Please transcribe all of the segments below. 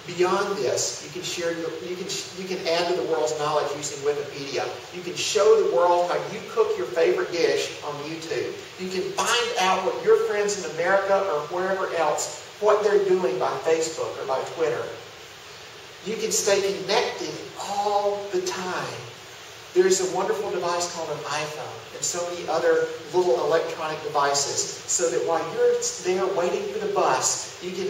Beyond this, you can add to the world's knowledge using Wikipedia. You can show the world how you cook your favorite dish on YouTube. You can find out what your friends in America or wherever else, what they're doing by Facebook or by Twitter. You can stay connected all the time. There's a wonderful device called an iPhone and so many other little electronic devices, so that while you're there waiting for the bus, you can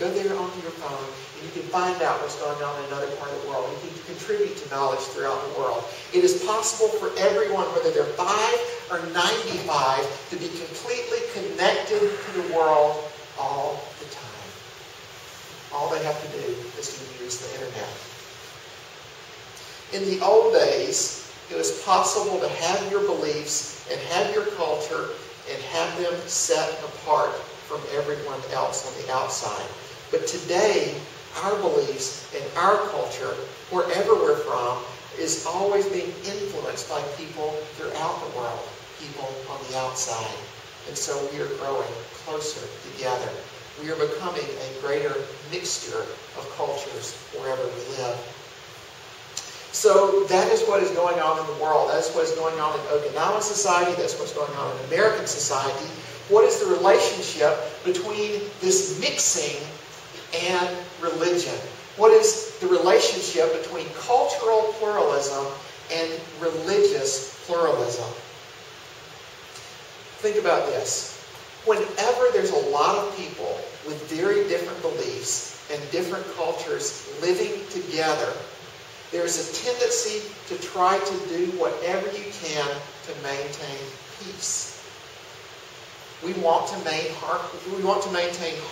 go there onto your phone and you can find out what's going on in another part of the world. You can contribute to knowledge throughout the world. It is possible for everyone, whether they're 5 or 95, to be completely connected to the world all the time. All they have to do is to use the internet. In the old days, it was possible to have your beliefs and have your culture and have them set apart from everyone else on the outside. But today, our beliefs and our culture, wherever we're from, is always being influenced by people throughout the world, people on the outside. And so we are growing closer together. We are becoming a greater mixture of cultures wherever we live. So that is what is going on in the world. That's what is going on in Okinawa society. That's what's going on in American society. What is the relationship between this mixing and religion? What is the relationship between cultural pluralism and religious pluralism? Think about this. Whenever there's a lot of people with very different beliefs and different cultures living together, there's a tendency to try to do whatever you can to maintain peace. We want to maintain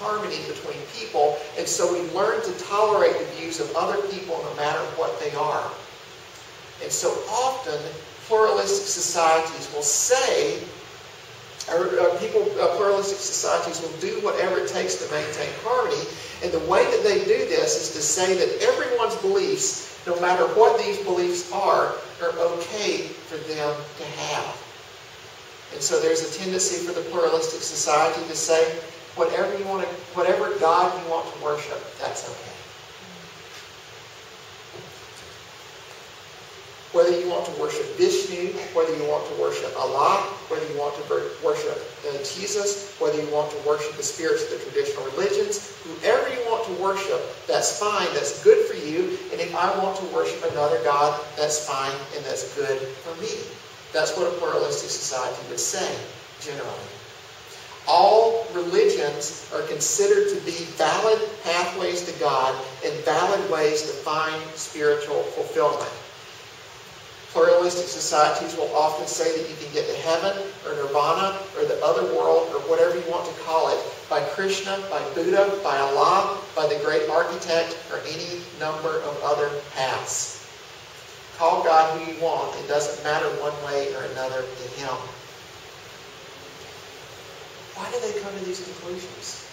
harmony between people, and so we learn to tolerate the views of other people no matter what they are. And so often, pluralistic societies will say, pluralistic societies will do whatever it takes to maintain harmony, and the way that they do this is to say that everyone's beliefs, no matter what these beliefs are okay for them to have. And so there's a tendency for the pluralistic society to say, whatever God you want to worship, that's okay. Whether you want to worship Vishnu, whether you want to worship Allah, whether you want to worship Jesus, whether you want to worship the spirits of the traditional religions, whoever you want to worship, that's fine, that's good for you. And if I want to worship another God, that's fine and that's good for me. That's what a pluralistic society would say, generally. All religions are considered to be valid pathways to God and valid ways to find spiritual fulfillment. Pluralistic societies will often say that you can get to heaven or nirvana or the other world or whatever you want to call it by Krishna, by Buddha, by Allah, by the great architect, or any number of other paths. Call God who you want. It doesn't matter one way or another to Him. Why do they come to these conclusions?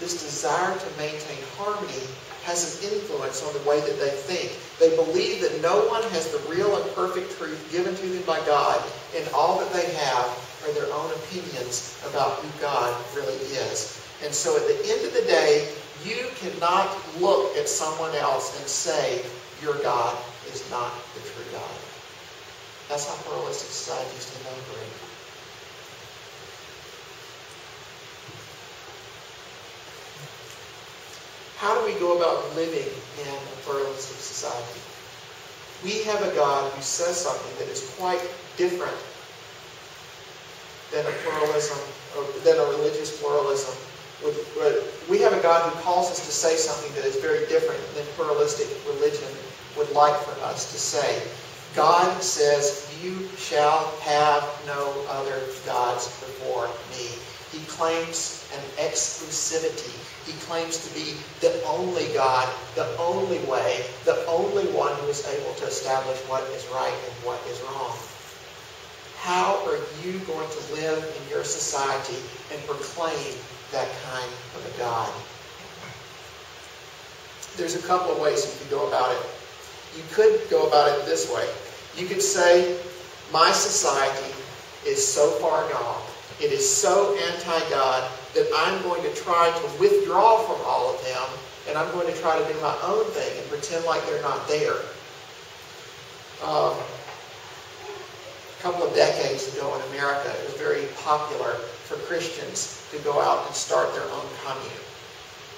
This desire to maintain harmony has an influence on the way that they think. They believe that no one has the real and perfect truth given to them by God, and all that they have are their own opinions about who God really is. And so at the end of the day, you cannot look at someone else and say, your God is not the true God. That's how pluralistic societies tend to operate. How do we go about living in a pluralistic society? We have a God who says something that is quite different than a pluralism, or than a religious pluralism. We have a God who calls us to say something that is very different than pluralistic religion would like for us to say. God says, you shall have no other gods before me. He claims an exclusivity. He claims to be the only God, the only way, the only one who is able to establish what is right and what is wrong. How are you going to live in your society and proclaim that kind of a God? There's a couple of ways you could go about it. You could go about it this way. You could say, my society is so far gone, it is so anti-God, that I'm going to try to withdraw from all of them and I'm going to try to do my own thing and pretend like they're not there. A couple of decades ago in America, it was very popular for Christians to go out and start their own commune.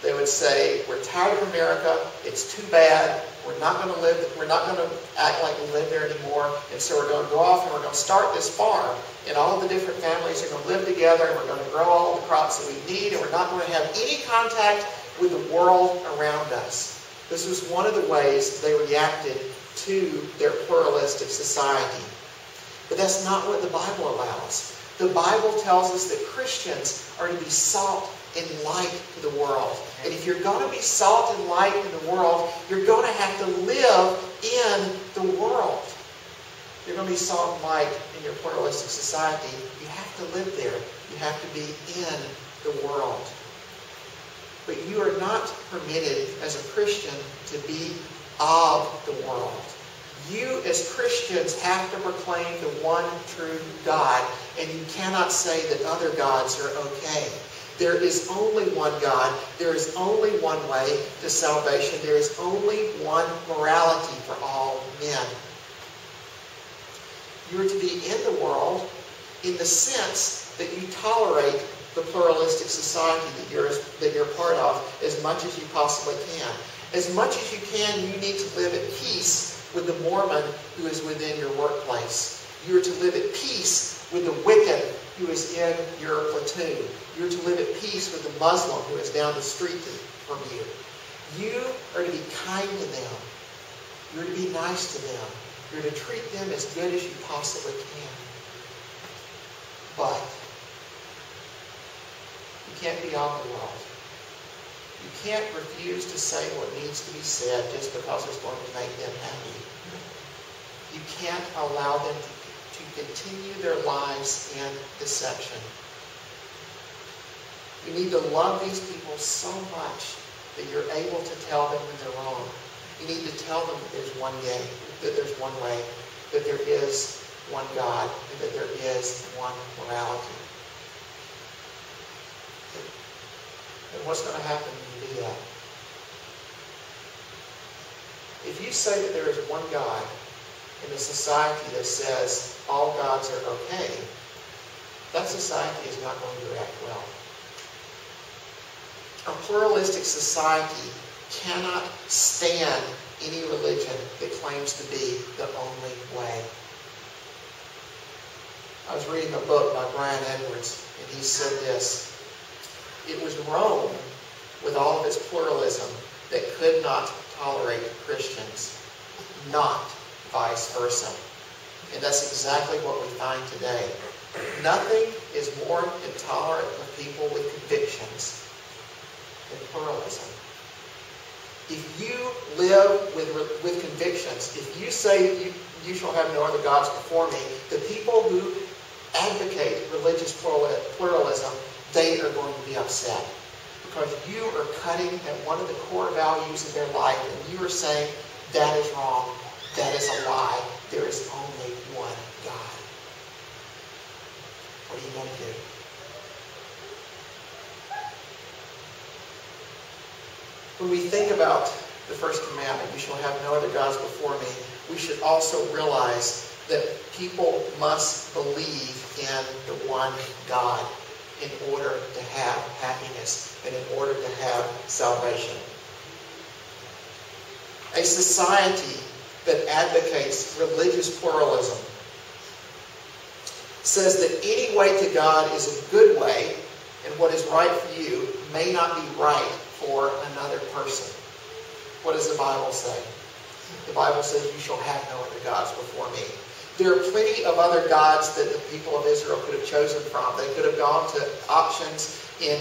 They would say, we're tired of America, it's too bad, we're not going to act like we live there anymore, and so we're going to go off and we're going to start this farm, and all of the different families are going to live together, and we're going to grow all the crops that we need, and we're not going to have any contact with the world around us. This was one of the ways they reacted to their pluralistic society. But that's not what the Bible allows. The Bible tells us that Christians are to be salt and light to the world. And if you're going to be salt and light in the world, you're going to have to live in the world. If you're going to be salt and light in your pluralistic society, you have to live there. You have to be in the world. But you are not permitted as a Christian to be of the world. You as Christians have to proclaim the one true God, and you cannot say that other gods are okay. There is only one God. There is only one way to salvation. There is only one morality for all men. You are to be in the world in the sense that you tolerate the pluralistic society that you're part of as much as you possibly can. As much as you can, you need to live at peace with the Mormon who is within your workplace. You are to live at peace with the Wiccan who is in your platoon. You are to live at peace with the Muslim who is down the street from you. You are to be kind to them. You are to be nice to them. You are to treat them as good as you possibly can. But you can't be of the world. You can't refuse to say what needs to be said just because it's going to make them happy. You can't allow them to continue their lives in deception. You need to love these people so much that you're able to tell them when they're wrong. You need to tell them that there's one way, that there's one way, that there is one God, and that there is one morality. And what's going to happen when you do that? If you say that there is one God in a society that says all gods are okay, that society is not going to react well. A pluralistic society cannot stand any religion that claims to be the only way. I was reading a book by Brian Edwards, and he said this: it was Rome, with all of its pluralism, that could not tolerate Christians, not vice versa. And that's exactly what we find today. Nothing is more intolerant of people with convictions than pluralism. If you live with convictions, if you say you shall have no other gods before me, the people who advocate religious pluralism, they are going to be upset. Because you are cutting at one of the core values of their life, and you are saying, that is wrong, that is a lie, there is only one God. What are you going to do? When we think about the first commandment, you shall have no other gods before me, we should also realize that people must believe in the one God in order to have happiness and in order to have salvation. A society that advocates religious pluralism says that any way to God is a good way, and what is right for you may not be right for another person. What does the Bible say? The Bible says, you shall have no other gods before me. There are plenty of other gods that the people of Israel could have chosen from. They could have gone to options in